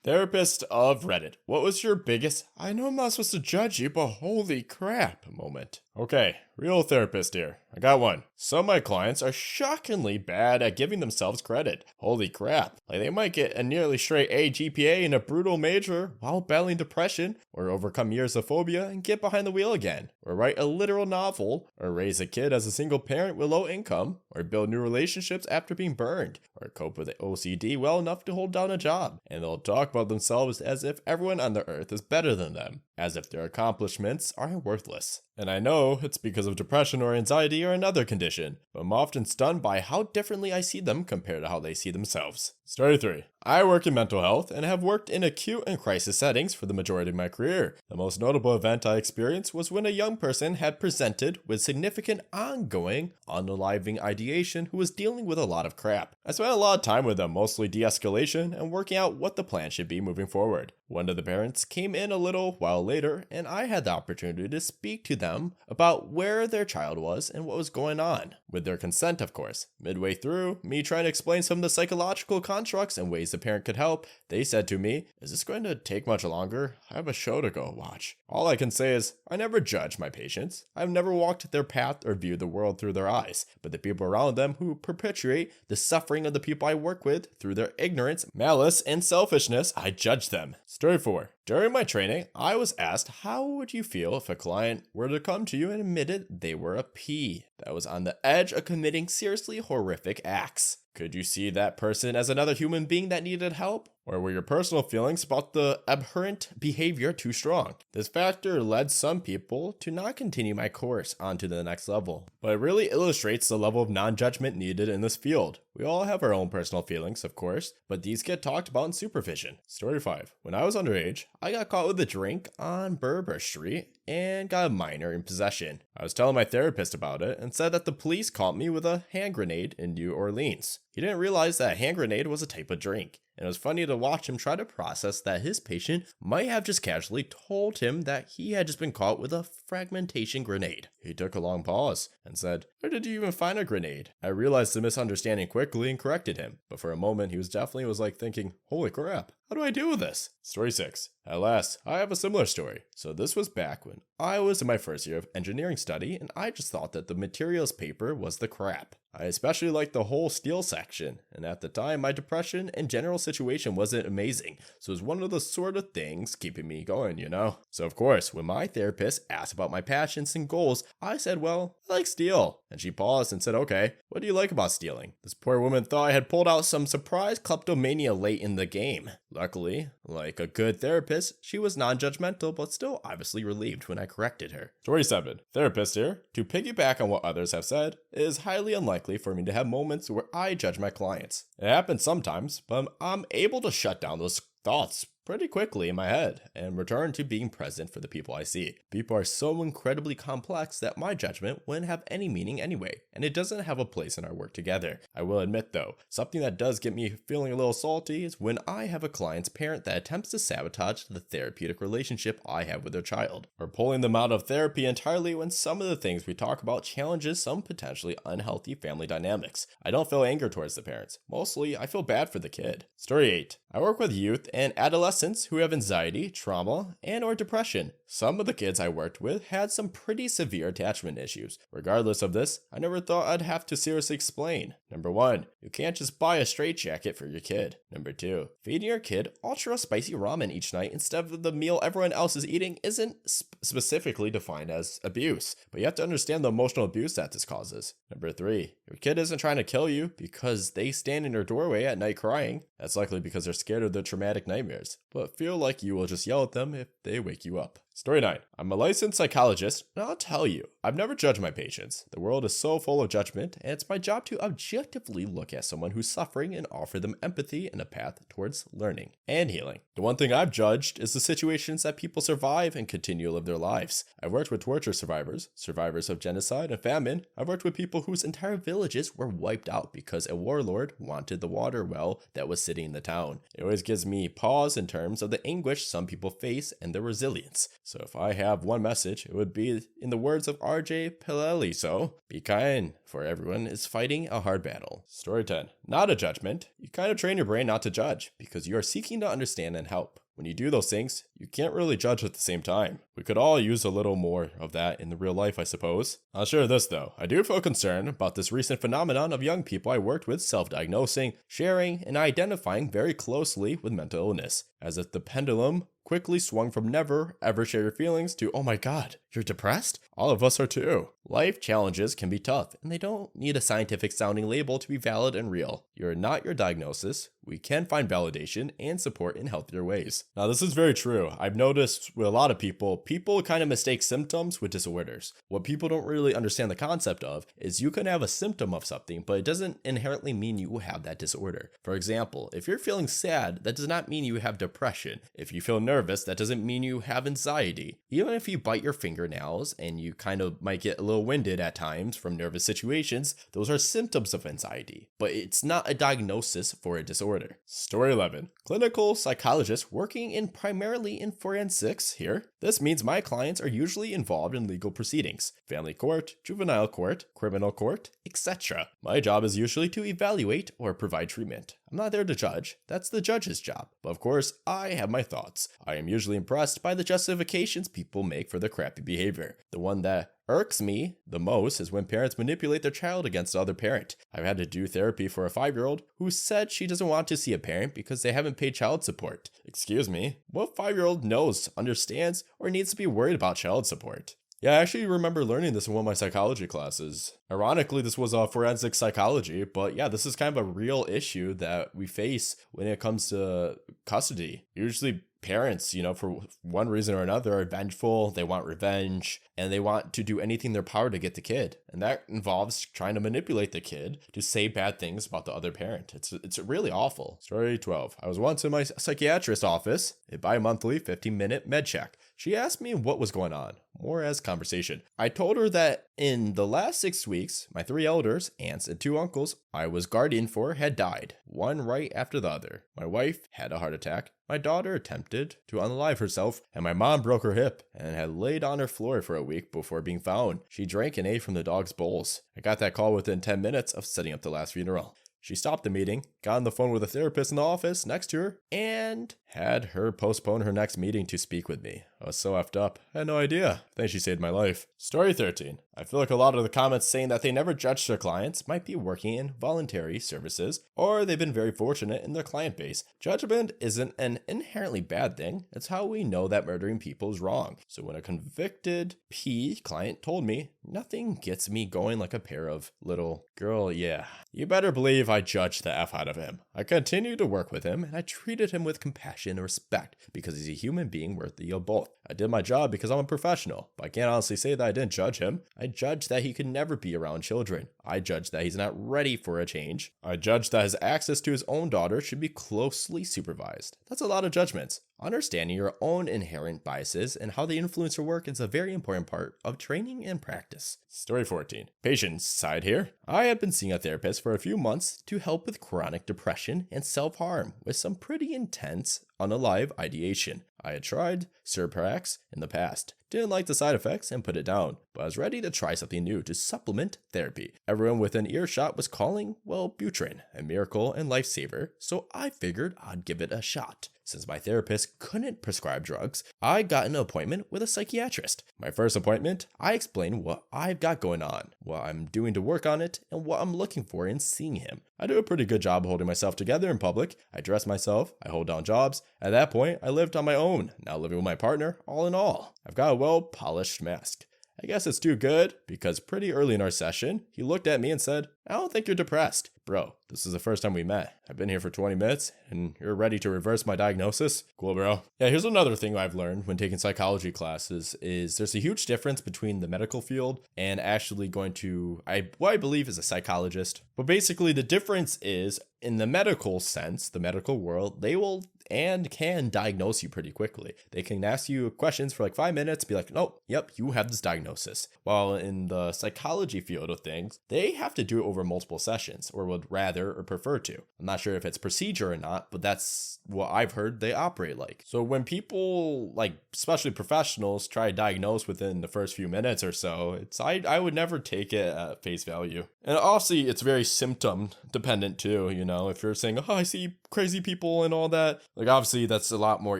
Therapist of Reddit. What was your biggest, I know I'm not supposed to judge you, but holy crap moment? Okay, real therapist here. I got one. Some of my clients are shockingly bad at giving themselves credit. Holy crap. Like they might get a nearly straight A GPA in a brutal major while battling depression, or overcome years of phobia and get behind the wheel again, or write a literal novel, or raise a kid as a single parent with low income, or build new relationships after being burned, or cope with OCD well enough to hold down a job. And they'll talk about themselves as if everyone on the earth is better than them, as if their accomplishments are worthless. And I know it's because of depression or anxiety or another condition, but I'm often stunned by how differently I see them compared to how they see themselves. Story 3. I work in mental health and have worked in acute and crisis settings for the majority of my career. The most notable event I experienced was when a young person had presented with significant ongoing, unaliving ideation who was dealing with a lot of crap. I spent a lot of time with them, mostly de-escalation and working out what the plan should be moving forward. One of the parents came in a little while later, and I had the opportunity to speak to them about where their child was and what was going on, with their consent of course. Midway through, me trying to explain some of the psychological constructs and ways the parent could help, they said to me, "Is this going to take much longer? I have a show to go watch." All I can say is, I never judge my patients. I've never walked their path or viewed the world through their eyes, but the people around them who perpetuate the suffering of the people I work with through their ignorance, malice, and selfishness, I judge them. Story 4. During my training, I was asked how would you feel if a client were to come to you and admitted they were a P that was on the edge of committing seriously horrific acts. Could you see that person as another human being that needed help? Or were your personal feelings about the abhorrent behavior too strong? This factor led some people to not continue my course on to the next level. But it really illustrates the level of non-judgment needed in this field. We all have our own personal feelings, of course, but these get talked about in supervision. Story 5. When I was underage, I got caught with a drink on Berber Street and got a minor in possession. I was telling my therapist about it and said that the police caught me with a hand grenade in New Orleans. He didn't realize that a hand grenade was a type of drink. And it was funny to watch him try to process that his patient might have just casually told him that he had just been caught with a fragmentation grenade. He took a long pause and said, "Where did you even find a grenade?" I realized the misunderstanding quickly and corrected him, but for a moment he was definitely like thinking, holy crap, how do I deal with this? Story 6. At last, I have a similar story. So this was back when I was in my first year of engineering study and I just thought that the materials paper was the crap. I especially liked the whole steel section, and at the time my depression and general situation wasn't amazing, so it was one of the sort of things keeping me going, you know? So of course, when my therapist asked about my passions and goals, I said, well, I like steel. And she paused and said, okay, what do you like about stealing? This poor woman thought I had pulled out some surprise kleptomania late in the game. Luckily, like a good therapist, she was non-judgmental, but still obviously relieved when I corrected her. Story 7. Therapist here. To piggyback on what others have said, it is highly unlikely for me to have moments where I judge my clients. It happens sometimes, but I'm able to shut down those thoughts pretty quickly in my head and return to being present for the people I see. People are so incredibly complex that my judgment wouldn't have any meaning anyway, and it doesn't have a place in our work together. I will admit though, something that does get me feeling a little salty is when I have a client's parent that attempts to sabotage the therapeutic relationship I have with their child, or pulling them out of therapy entirely when some of the things we talk about challenges some potentially unhealthy family dynamics. I don't feel anger towards the parents. Mostly, I feel bad for the kid. Story 8. I work with youth and adolescents who have anxiety, trauma, and or depression. Some of the kids I worked with had some pretty severe attachment issues. Regardless of this, I never thought I'd have to seriously explain. Number 1, you can't just buy a straitjacket for your kid. Number 2, feeding your kid ultra spicy ramen each night instead of the meal everyone else is eating isn't specifically defined as abuse, but you have to understand the emotional abuse that this causes. Number 3, your kid isn't trying to kill you because they stand in your doorway at night crying. That's likely because they're scared of the traumatic nightmares, but feel like you will just yell at them if they wake you up. Story 9. I'm a licensed psychologist, and I'll tell you, I've never judged my patients. The world is so full of judgment, and it's my job to objectively look at someone who's suffering and offer them empathy and a path towards learning and healing. The one thing I've judged is the situations that people survive and continue to live their lives. I've worked with torture survivors, survivors of genocide and famine. I've worked with people whose entire villages were wiped out because a warlord wanted the water well that was sitting in the town. It always gives me pause in terms of the anguish some people face and their resilience. So if I have one message, it would be in the words of R.J. Pileli, so be kind, for everyone is fighting a hard battle. Story 10. Not a judgment. You kind of train your brain not to judge, because you are seeking to understand and help. When you do those things, you can't really judge at the same time. We could all use a little more of that in the real life, I suppose. I'll share this though. I do feel concerned about this recent phenomenon of young people I worked with self-diagnosing, sharing, and identifying very closely with mental illness, as if the pendulum quickly swung from never ever share your feelings to, oh my god, you're depressed? All of us are too. Life challenges can be tough, and they don't need a scientific sounding label to be valid and real. You're not your diagnosis. We can find validation and support in healthier ways. Now, this is very true. I've noticed with a lot of people kind of mistake symptoms with disorders. What people don't really understand the concept of is you can have a symptom of something, but it doesn't inherently mean you have that disorder. For example, if you're feeling sad, that does not mean you have depression. If you feel nervous, that doesn't mean you have anxiety. Even if you bite your fingernails and you kind of might get a little winded at times from nervous situations, those are symptoms of anxiety, but it's not a diagnosis for a disorder. Story 11. Clinical psychologist working primarily in forensics here. This means my clients are usually involved in legal proceedings, family court, juvenile court, criminal court, etc. My job is usually to evaluate or provide treatment. I'm not there to judge. That's the judge's job. But of course, I have my thoughts. I am usually impressed by the justifications people make for their crappy behavior. The one that irks me the most is when parents manipulate their child against the other parent. I've had to do therapy for a 5-year-old who said she doesn't want to see a parent because they haven't paid child support. Excuse me? What 5-year-old knows, understands, or needs to be worried about child support? Yeah, I actually remember learning this in one of my psychology classes. Ironically, this was a forensic psychology, but yeah, this is kind of a real issue that we face when it comes to custody. Usually parents, for one reason or another are vengeful, they want revenge, and they want to do anything in their power to get the kid. And that involves trying to manipulate the kid to say bad things about the other parent. It's really awful. Story 12. I was once in my psychiatrist's office, a bi-monthly 15-minute med check. She asked me what was going on, more as conversation. I told her that in the last 6 weeks, my 3 elders, aunts, and 2 uncles I was guardian for had died, one right after the other. My wife had a heart attack, my daughter attempted to unalive herself, and my mom broke her hip and had laid on her floor for a week before being found. She drank and ate from the dog's bowls. I got that call within 10 minutes of setting up the last funeral. She stopped the meeting, got on the phone with a therapist in the office next to her, and had her postpone her next meeting to speak with me. I was so effed up. I had no idea. I think she saved my life. Story 13. I feel like a lot of the comments saying that they never judge their clients might be working in voluntary services, or they've been very fortunate in their client base. Judgment isn't an inherently bad thing. It's how we know that murdering people is wrong. So when a convicted P client told me, nothing gets me going like a pair of little girl, yeah. You better believe I judged the F out of him. I continued to work with him, and I treated him with compassion and respect because he's a human being worthy of both. I did my job because I'm a professional, but I can't honestly say that I didn't judge him. I judged that he could never be around children. I judged that he's not ready for a change. I judged that his access to his own daughter should be closely supervised. That's a lot of judgments. Understanding your own inherent biases and how they influence your work is a very important part of training and practice. Story 14. Patient's side here. I have been seeing a therapist for a few months to help with chronic depression and self-harm with some pretty intense unalive ideation. I had tried Surprax in the past, didn't like the side effects and put it down, but I was ready to try something new to supplement therapy. Everyone within earshot was calling, Wellbutrin a miracle and lifesaver, so I figured I'd give it a shot. Since my therapist couldn't prescribe drugs, I got an appointment with a psychiatrist. My first appointment, I explained what I've got going on, what I'm doing to work on it, and what I'm looking for in seeing him. I do a pretty good job holding myself together in public. I dress myself, I hold down jobs. At that point, I lived on my own, now living with my partner, all in all. I've got a well-polished mask. I guess it's too good, because pretty early in our session, he looked at me and said, I don't think you're depressed. Bro, this is the first time we met. I've been here for 20 minutes, and you're ready to reverse my diagnosis? Cool, bro. Yeah, here's another thing I've learned when taking psychology classes is there's a huge difference between the medical field and actually going to, what I believe is a psychologist. But basically, the difference is, in the medical sense, the medical world, they will and can diagnose you pretty quickly. They can ask you questions for like 5 minutes, be like, "Oh, yep, you have this diagnosis." While in the psychology field of things, they have to do it over multiple sessions, or would rather or prefer to. I'm not sure if it's procedure or not, but that's what I've heard they operate like. So when people, like especially professionals, try to diagnose within the first few minutes or so, I would never take it at face value. And obviously, it's very symptom dependent too. If you're saying, "Oh, I see crazy people and all that," like obviously that's a lot more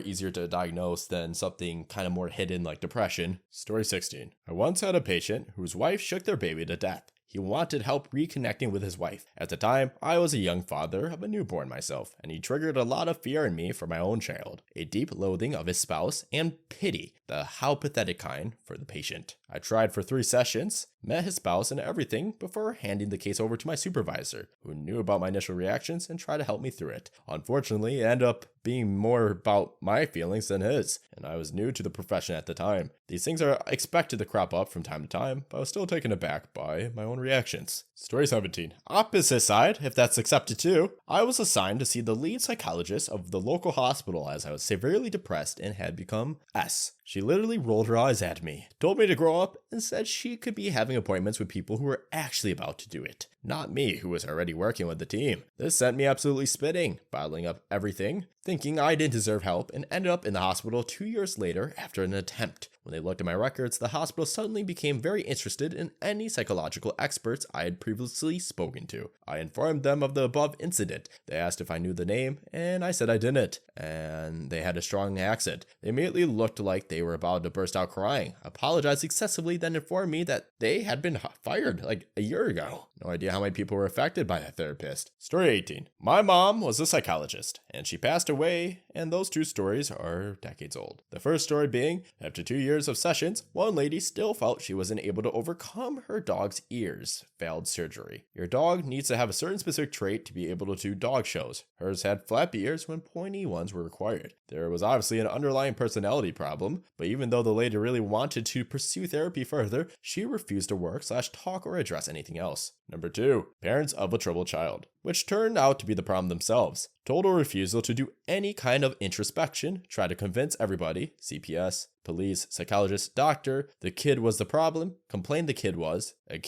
easier to diagnose than something kind of more hidden like depression. Story 16. I once had a patient whose wife shook their baby to death. He wanted help reconnecting with his wife. At the time, I was a young father of a newborn myself, and he triggered a lot of fear in me for my own child, a deep loathing of his spouse, and pity, the how pathetic kind, for the patient. I tried for 3 sessions, met his spouse and everything before handing the case over to my supervisor, who knew about my initial reactions and tried to help me through it. Unfortunately, it ended up being more about my feelings than his, and I was new to the profession at the time. These things are expected to crop up from time to time, but I was still taken aback by my own reactions. Story 17. Opposite side, if that's accepted too. I was assigned to see the lead psychologist of the local hospital as I was severely depressed and had become S. She literally rolled her eyes at me, told me to grow up, and said she could be having appointments with people who were actually about to do it, not me, who was already working with the team. This sent me absolutely spitting, bottling up everything, thinking I didn't deserve help, and ended up in the hospital 2 years later after an attempt. When they looked at my records, the hospital suddenly became very interested in any psychological experts I had previously spoken to. I informed them of the above incident. They asked if I knew the name, and I said I didn't, and they had a strong accent. They immediately looked like they were about to burst out crying, apologized excessively, then informed me that they had been fired like a year ago. No idea how many people were affected by that therapist. Story 18. My mom was a psychologist, and she passed away, and those 2 stories are decades old. The first story being, after 2 years of sessions, one lady still felt she wasn't able to overcome her dog's ears. Failed surgery. Your dog needs to have a certain specific trait to be able to do dog shows. Hers had flappy ears when pointy ones were required. There was obviously an underlying personality problem, but even though the lady really wanted to pursue therapy further, she refused to work / talk or address anything else. Number 2. Parents of a troubled child, which turned out to be the problem themselves. Total refusal to do any kind of introspection, try to convince everybody, CPS, police, psychologist, doctor, the kid was the problem, complained the kid was, a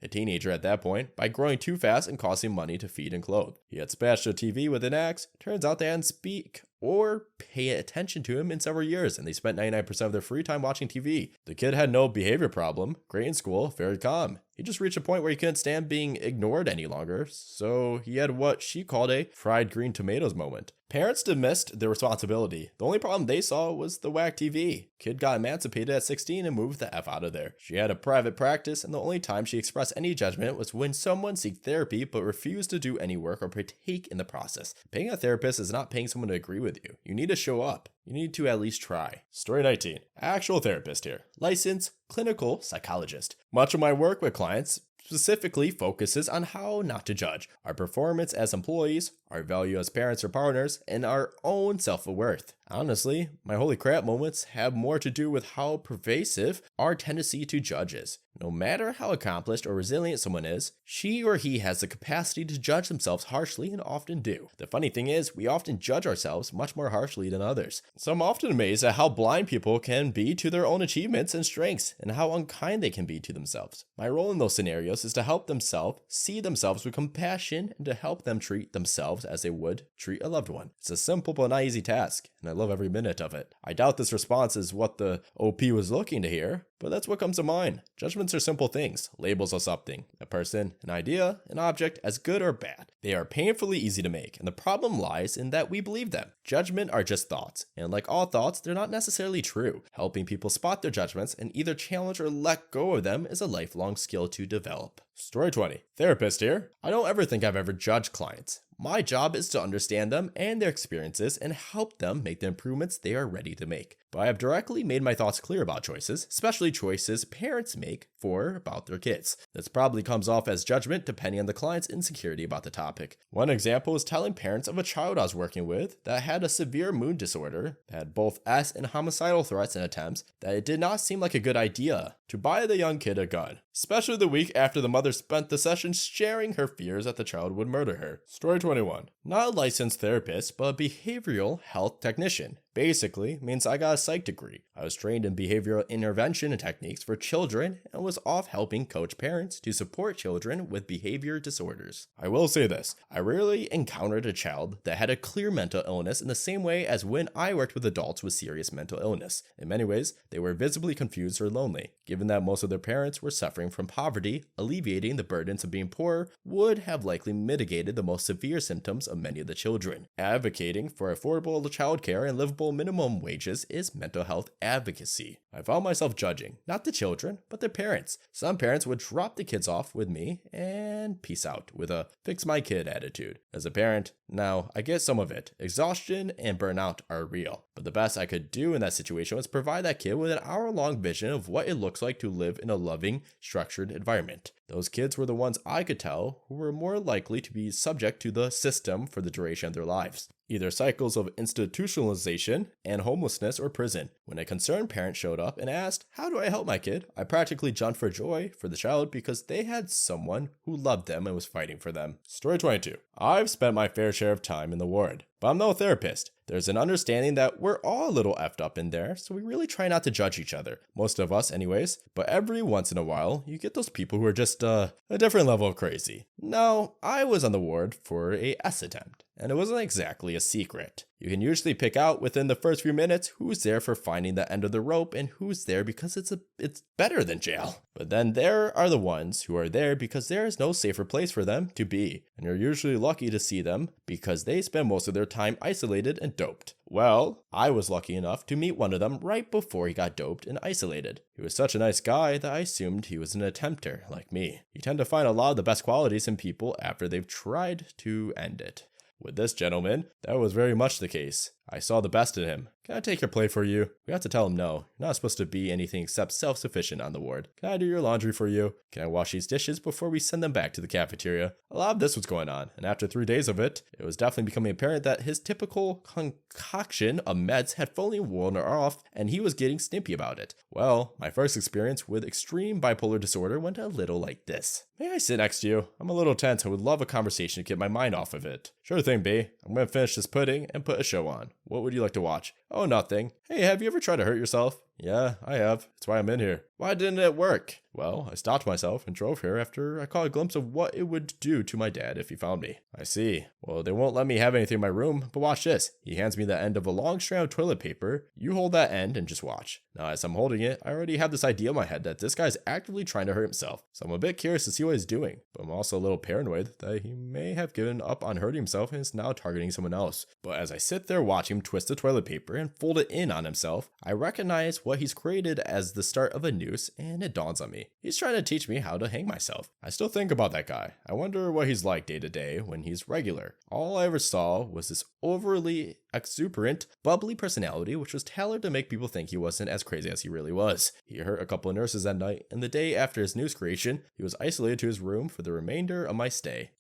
teenager at that point, by growing too fast and costing money to feed and clothe. He had smashed a TV with an axe, turns out they hadn't speak or pay attention to him in several years, and they spent 99% of their free time watching TV. The kid had no behavior problem, great in school, very calm. He just reached a point where he couldn't stand being ignored any longer, so he had what she called a fried green tomatoes moment. Parents dismissed their responsibility. The only problem they saw was the whack TV. Kid got emancipated at 16 and moved the F out of there. She had a private practice, and the only time she expressed any judgment was when someone seeked therapy but refused to do any work or partake in the process. Paying a therapist is not paying someone to agree with you. You need to show up. You need to at least try. Story 19. Actual therapist here. Licensed clinical psychologist. Much of my work with clients specifically focuses on how not to judge our performance as employees, our value as parents or partners, and our own self-worth. Honestly, my holy crap moments have more to do with how pervasive our tendency to judge is. No matter how accomplished or resilient someone is, she or he has the capacity to judge themselves harshly and often do. The funny thing is, we often judge ourselves much more harshly than others. So I'm often amazed at how blind people can be to their own achievements and strengths, and how unkind they can be to themselves. My role in those scenarios is to help themselves see themselves with compassion and to help them treat themselves as they would treat a loved one. It's a simple but not easy task, and I love every minute of it. I doubt this response is what the OP was looking to hear, but that's what comes to mind. Judgments are simple things, labels of something, a person, an idea, an object, as good or bad. They are painfully easy to make, and the problem lies in that we believe them. Judgment are just thoughts, and like all thoughts, they're not necessarily true. Helping people spot their judgments and either challenge or let go of them is a lifelong skill to develop. Story 20. Therapist here. I don't ever think I've ever judged clients. My job is to understand them and their experiences and help them make the improvements they are ready to make. But I have directly made my thoughts clear about choices, especially choices parents make about their kids. This probably comes off as judgment depending on the client's insecurity about the topic. One example is telling parents of a child I was working with that had a severe mood disorder, that had both S and homicidal threats and attempts, that it did not seem like a good idea to buy the young kid a gun, especially the week after the mother spent the session sharing her fears that the child would murder her. Story 21. Not a licensed therapist, but a behavioral health technician. Basically means I got a psych degree. I was trained in behavioral intervention and techniques for children and was off helping coach parents to support children with behavior disorders. I will say this, I rarely encountered a child that had a clear mental illness in the same way as when I worked with adults with serious mental illness. In many ways, they were visibly confused or lonely. Given that most of their parents were suffering from poverty, alleviating the burdens of being poor would have likely mitigated the most severe symptoms of many of the children. Advocating for affordable childcare and livable minimum wages is mental health advocacy. I found myself judging, not the children, but their parents. Some parents would drop the kids off with me and peace out with a fix my kid attitude. As a parent, now I get some of it. Exhaustion and burnout are real, but the best I could do in that situation was provide that kid with an hour-long vision of what it looks like to live in a loving, structured environment. Those kids were the ones I could tell who were more likely to be subject to the system for the duration of their lives. Either cycles of institutionalization and homelessness or prison. When a concerned parent showed up and asked, "How do I help my kid?" I practically jumped for joy for the child because they had someone who loved them and was fighting for them. Story 22. I've spent my fair share of time in the ward, but I'm no therapist. There's an understanding that we're all a little effed up in there, so we really try not to judge each other. Most of us anyways, but every once in a while, you get those people who are just a different level of crazy. No, I was on the ward for a S attempt, and it wasn't exactly a secret. You can usually pick out within the first few minutes who's there for finding the end of the rope and who's there because it's better than jail. But then there are the ones who are there because there is no safer place for them to be, and you're usually lucky to see them because they spend most of their time isolated and doped. Well, I was lucky enough to meet one of them right before he got doped and isolated. He was such a nice guy that I assumed he was an attempter like me. You tend to find a lot of the best qualities in people after they've tried to end it. With this gentleman, that was very much the case. I saw the best in him. "Can I take your plate for you?" We had to tell him no. You're not supposed to be anything except self-sufficient on the ward. "Can I do your laundry for you? Can I wash these dishes before we send them back to the cafeteria?" A lot of this was going on, and after 3 days of it, it was definitely becoming apparent that his typical concoction of meds had fully worn off, and he was getting snippy about it. Well, my first experience with extreme bipolar disorder went a little like this. "May I sit next to you? I'm a little tense. I would love a conversation to get my mind off of it." "Sure thing, B. I'm going to finish this pudding and put a show on. What would you like to watch?" "Oh, nothing." "Hey, have you ever tried to hurt yourself?" "Yeah, I have. That's why I'm in here." "Why didn't it work?" "Well, I stopped myself and drove here after I caught a glimpse of what it would do to my dad if he found me." "I see. Well, they won't let me have anything in my room, but watch this." He hands me the end of a long strand of toilet paper. "You hold that end and just watch." Now, as I'm holding it, I already have this idea in my head that this guy's actively trying to hurt himself. So I'm a bit curious to see what he's doing, but I'm also a little paranoid that he may have given up on hurting himself and is now targeting someone else. But as I sit there watching him twist the toilet paper and fold it in on himself, I recognize what he's created as the start of a noose, and it dawns on me. He's trying to teach me how to hang myself. I still think about that guy. I wonder what he's like day to day when he's regular. All I ever saw was this overly exuberant, bubbly personality which was tailored to make people think he wasn't as crazy as he really was. He hurt a couple of nurses that night, and the day after his noose creation, he was isolated to his room for the remainder of my stay.